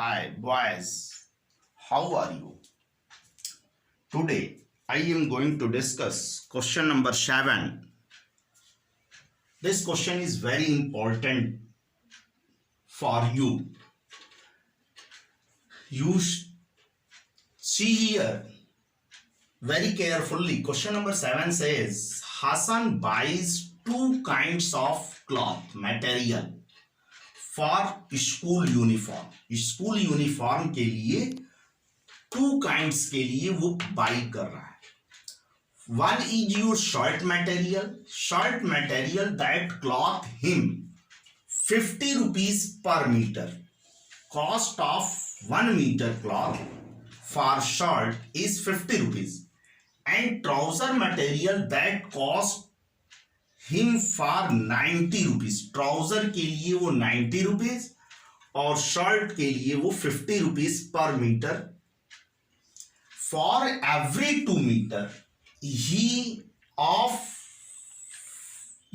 Hi, boys. How are you? Today, I am going to discuss question number 7. This question is very important for you. You see here very carefully. Question number 7 says Hassan buys two kinds of cloth material for school uniform. School uniform के लिए two kinds के लिए वो by कर रहा है. One is your shirt material that cloth him 50 rupees per meter. Cost of 1 meter cloth for shirt is 50 rupees. And trouser material that cost him for 90 rupees. Trouser के लिए वो 90 rupees और शर्ट के लिए वो 50 rupees per meter. For every 2 meter,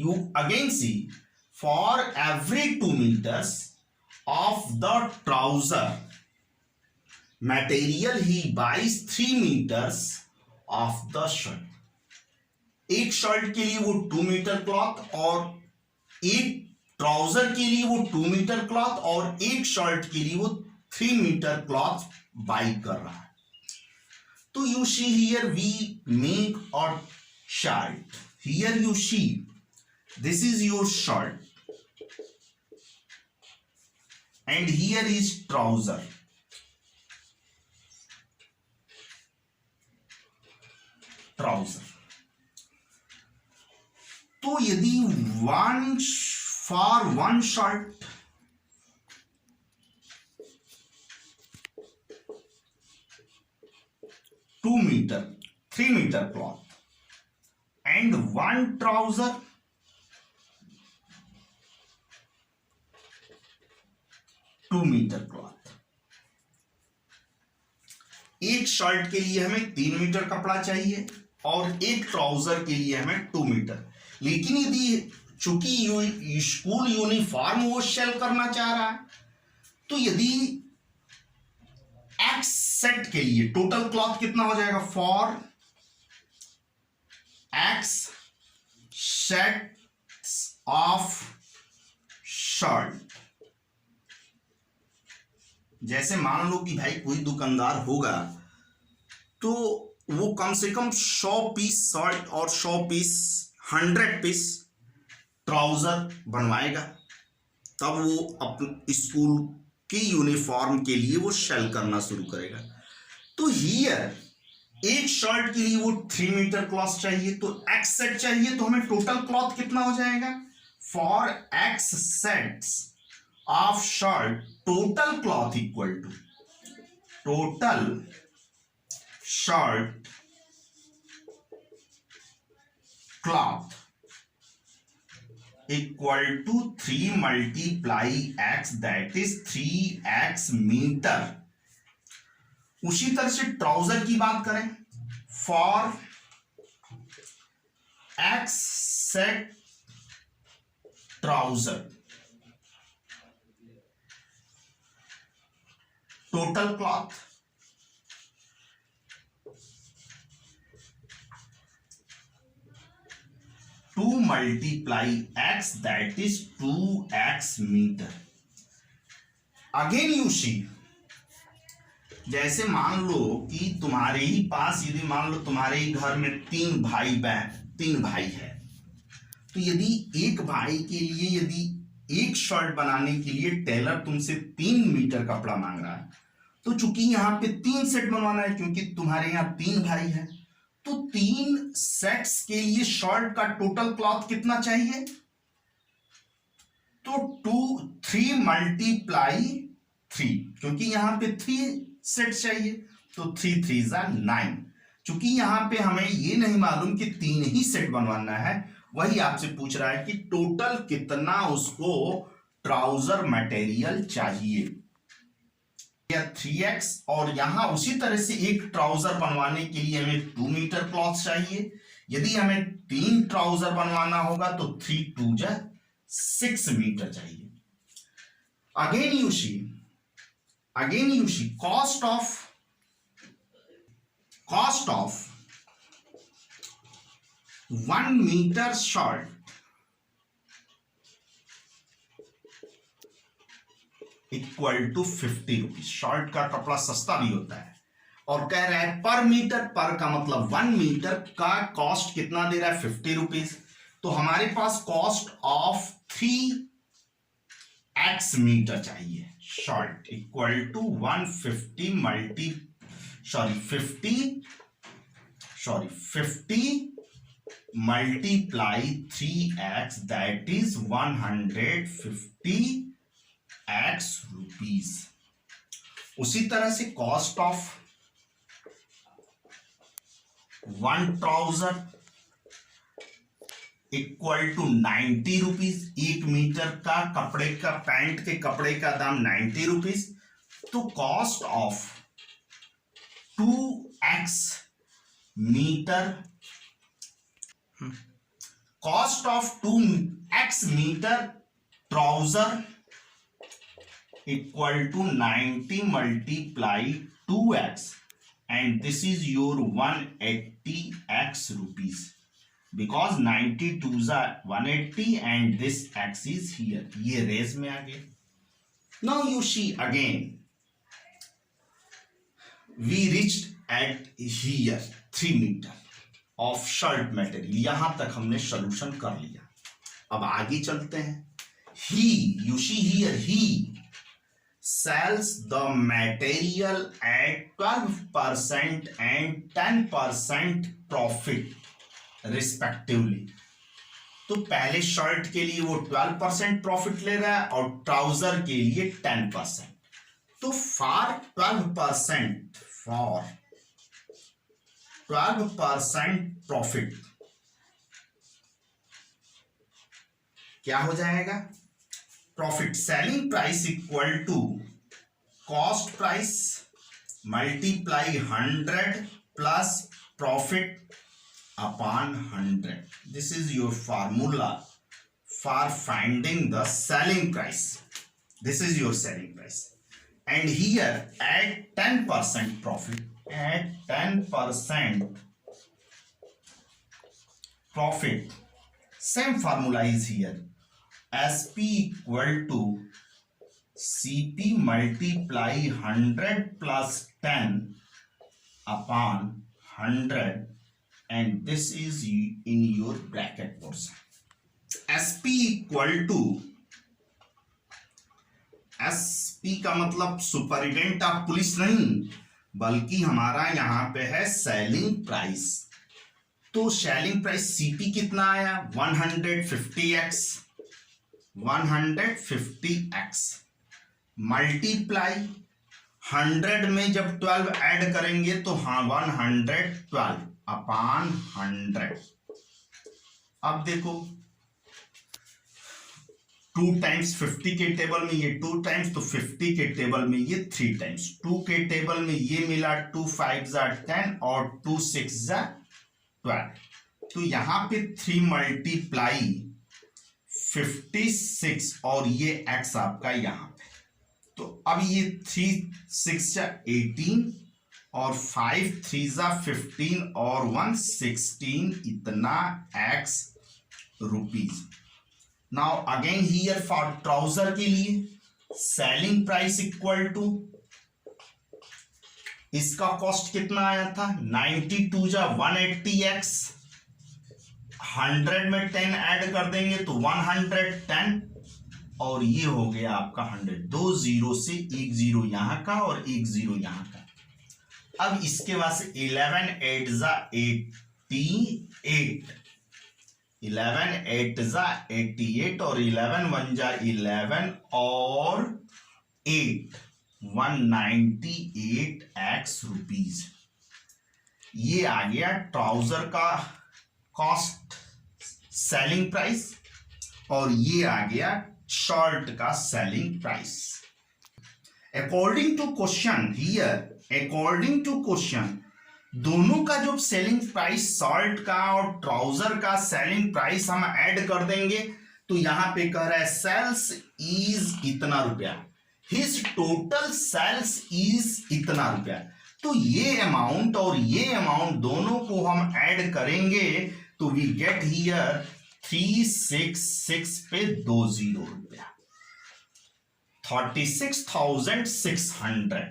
you again see, for every 2 meters of the trouser material, he buys 3 meters of the shirt. एक shirt के लिए वो 2 मीटर क्लॉथ और एक ट्राउजर के लिए वो 2 मीटर क्लॉथ और एक शर्ट के लिए वो 3 मीटर क्लॉथ बाई कर रहा है. तो you see here we make a shirt. Here you see this is your shirt and here is trouser. तो यदि for one shirt two metre 3 metre cloth and one trouser 2 metre cloth. एक shirt के लिए हमें 3 metre कपड़ा चाहिए और एक ट्राउजर के लिए हमें 2 मीटर. लेकिन यदि चूंकि स्कूल यूनिफॉर्म वो सेल करना चाह रहा है, तो यदि एक्स सेट के लिए टोटल क्लॉथ कितना हो जाएगा? For x set of shirt. जैसे मान लो कि भाई कोई दुकानदार होगा तो वो कम से कम 100 पीस शर्ट और 100 पीस 100 पीस ट्राउजर बनवाएगा, तब वो अपने स्कूल की यूनिफॉर्म के लिए वो सेल करना शुरू करेगा. तो हियर एक शर्ट के लिए वो 3 मीटर क्लॉथ चाहिए, तो एक्स सेट चाहिए, तो हमें टोटल क्लॉथ कितना हो जाएगा? For x sets of shirt total cloth equal to total shirt cloth equal to 3 multiply x, that is 3x metre. उसी तरह से ट्राउजर की बात करें, for x set trouser total cloth to multiply x, that is 2x metre. Again you see, जैसे मान लो कि तुम्हारे ही पास, यदि मान लो तुम्हारे ही घर में 3 भाई है, तो यदि एक भाई के लिए यदि एक शर्ट बनाने के लिए टेलर तुमसे 3 मीटर कपड़ा मांग रहा है, तो चूंकि यहाँ पे 3 सेट बनवाना है, क्योंकि तुम्हारे यहाँ 3 भाई है, तो 3 सेट्स के लिए शर्ट का टोटल क्लॉथ कितना चाहिए? तो 3 मल्टीप्लाई 3, क्योंकि यहां पे 3 सेट चाहिए, तो 3 3 9. चूंकि यहां पे हमें ये नहीं मालूम कि 3 ही सेट बनवाना है, वही आपसे पूछ रहा है कि टोटल कितना उसको ट्राउजर मटेरियल चाहिए. 3x और यहां उसी तरह से एक ट्राउजर बनवाने के लिए हमें 2 मीटर क्लॉथ चाहिए. यदि हमें 3 ट्राउजर बनवाना होगा तो 3 2 6 मीटर चाहिए. Again you see Again you see cost of 1 meter short equal to 50 rupees. Short का कपड़ा सस्ता भी होता है और कह रहा है पर मीटर, पर का मतलब 1 मीटर का कॉस्ट कितना दे रहा है 50 रुपीज। तो हमारे पास कॉस्ट ऑफ 3x मीटर चाहिए। Short equal to 150 50 multiply 3x, that is 150x rupees. उसी तरह से cost of 1 trouser equal to 90 rupees. 1 metre का कपड़े का, पैंट के कपड़े का दाम 90 रुपीज। तो cost of 2x metre, cost of 2x metre trouser equal to 90 multiply 2x, and this is your 180x rupees, because 90 2s are 180 and this x is here. ये race में आ गया। Now you see again we reached at here 3 meter of shirt material। यहां तक हमने solution कर लिया। अब आगे चलते हैं। you see here he sells the material at 12% and 10% profit respectively। तो पहले शर्ट के लिए वो 12% प्रॉफिट ले रहा है और ट्राउजर के लिए 10%। तो फॉर 12% प्रॉफिट क्या हो जाएगा? Profit selling price equal to cost price multiply 100 plus profit upon 100। This is your formula for finding the selling price. This is your selling price and here at 10% profit, at 10% profit, same formula is here, SP equal to CP multiply 100 plus 10 upon 100 and this is in your bracket portion। SP equal to, SP का मतलब superintendent of police नहीं, बल्कि हमारा यहां पे है selling price. तो selling price CP कितना आया? 150x मल्टीप्लाई 100 में जब 12 ऐड करेंगे तो हाँ 112 अपॉन 100। अब देखो 2 टाइम्स 50 के टेबल में ये 2 टाइम्स, तो 50 के टेबल में ये 3 टाइम्स। 2 के टेबल में ये मिला 2 5 10 और 2 6 12। तो यहां पे 3 मल्टीप्लाई 56 और ये x आपका यहां पे। तो अब ये 3 6 18 और 5 3 15 और 1 16, इतना x rupees. Now again here for trouser के लिए सेलिंग प्राइस इक्वल टू, इसका कॉस्ट कितना आया था? 92 180x, 100 में 10 ऐड कर देंगे तो 110 और ये हो गया आपका 100। 2 0 से 1 0 यहां का और 1 0 यहां का। अब इसके बाद से 11 8 88, 11 8 88 और 11 1 11 और 8 198x रुपीज। ये आ गया ट्राउजर का कॉस्ट सेलिंग प्राइस और ये आ गया शर्ट का selling price. According to question here, according to question दोनों का जो सेलिंग प्राइस शर्ट का और ट्राउजर का सेलिंग प्राइस हम ऐड कर देंगे तो यहां पे कह रहा है सेल्स इज इतना रुपया। हिज टोटल सेल्स इज इतना रुपया। तो ये अमाउंट और ये अमाउंट दोनों को हम ऐड करेंगे तो वी गेट हियर 366 पे 20 रुपया 36,600।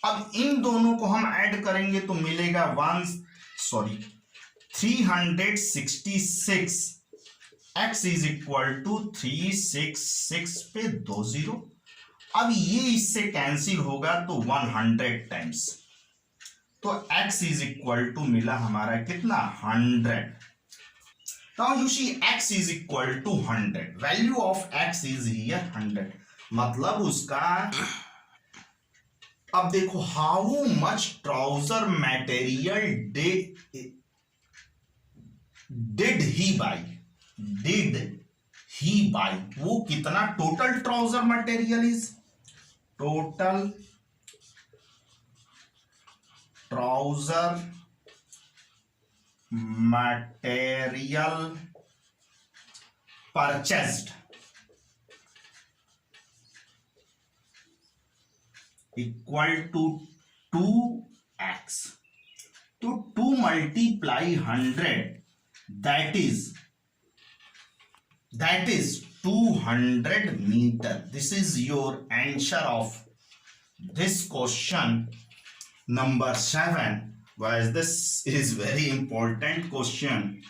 अब इन दोनों को हम ऐड करेंगे तो मिलेगा 366 x इज इक्वल टू 366 पे 20। अब ये इससे कैंसिल होगा तो 100 टाइम्स, तो x इज इक्वल टू मिला हमारा कितना 100। Now you see x is equal to 100, value of x is here 100, मतलब उसका। अब देखो how much trouser material did he buy, वो कितना total trouser material is, total trouser material purchased equal to 2x, तो 2 multiply 100 that is 200 meter. This is your answer of this question number 7. Whereas this is very important question,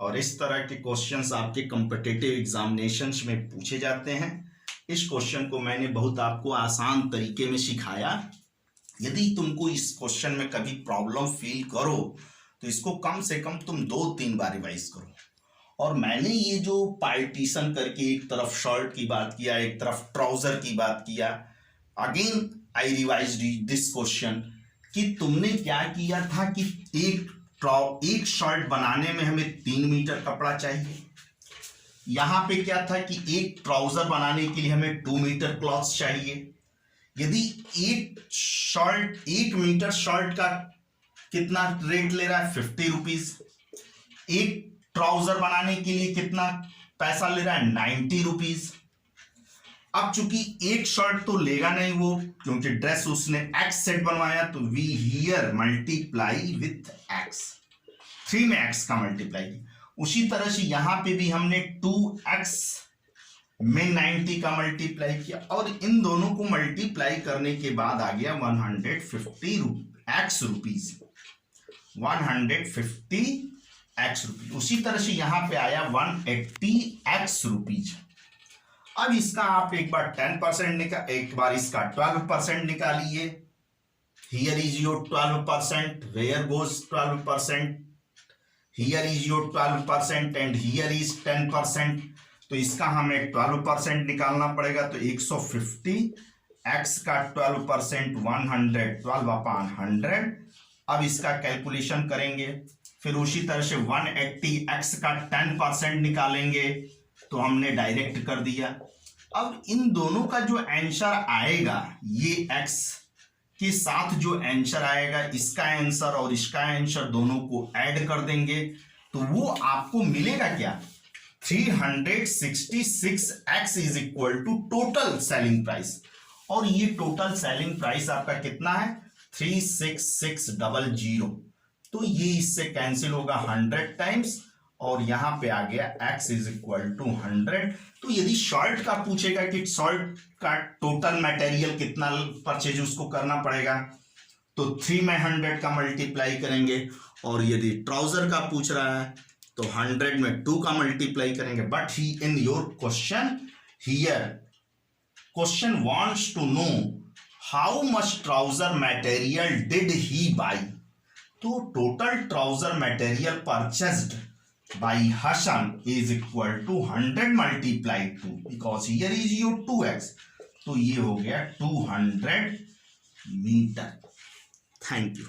और इस तरह के questions आपके competitive examinations में पूछे जाते हैं। इस क्वेश्चन को मैंने बहुत आपको आसान तरीके में सिखाया। यदि तुमको इस क्वेश्चन में कभी प्रॉब्लम फील करो तो इसको कम से कम तुम 2-3 बार रिवाइज करो। और मैंने ये जो पार्टीशन करके एक तरफ शर्ट की बात किया, एक तरफ ट्राउजर की बात किया, again I revised this question कि तुमने क्या किया था कि एक शर्ट बनाने में हमें 3 मीटर कपड़ा चाहिए। यहाँ पे क्या था कि एक ट्राउजर बनाने के लिए हमें 2 मीटर क्लॉथ चाहिए। यदि एक मीटर शर्ट का कितना रेट ले रहा है 50 रुपीज, एक ट्राउजर बनाने के लिए कितना पैसा ले रहा है 90 रुपीज। अब चूंकि एक शर्ट तो लेगा नहीं वो, क्योंकि ड्रेस उसने एक्स सेट बनवाया, तो we here multiply with X, 3 में एक्स का मल्टीप्लाई। उसी तरह से यहां पे भी हमने 2x में 90 का मल्टीप्लाई किया, और इन दोनों को मल्टीप्लाई करने के बाद आ गया 150 x रुपीज, 150x रुपीज। उसी तरह से यहां पे आया 180x रुपीज। अब इसका आप एक बार 10% एक बार इसका 12% निकालिए। Here is your 12%, where goes 12%, here is your 12% and here is 10%। तो इसका हमें 12% निकालना पड़ेगा, तो 150 x का 12% 112/100। अब इसका कैलकुलेशन करेंगे, फिर उसी तरह से 180 x का 10% निकालेंगे, तो हमने डायरेक्ट कर दिया। अब इन दोनों का जो आंसर आएगा, ये x के साथ जो आंसर आएगा, इसका आंसर और इसका आंसर दोनों को ऐड कर देंगे, तो वो आपको मिलेगा क्या 366x is equal to total selling price. और ये टोटल सेलिंग प्राइस आपका कितना है 36600। तो ये इससे कैंसिल होगा 100 टाइम्स, और यहां पे आ गया x इज इक्वल टू 100। तो यदि शर्ट का पूछेगा कि शर्ट का टोटल मटेरियल कितना परचेज उसको करना पड़ेगा, तो 3 में 100 का मल्टीप्लाई करेंगे, और यदि ट्राउजर का पूछ रहा है तो 100 में 2 का मल्टीप्लाई करेंगे। But he in your question here question wants to know how much trouser material did he buy. तो total trouser material purchased by Hassan is equal to 100 multiplied 2, because here is your 2x, तो ये हो गया 200 metre. Thank you.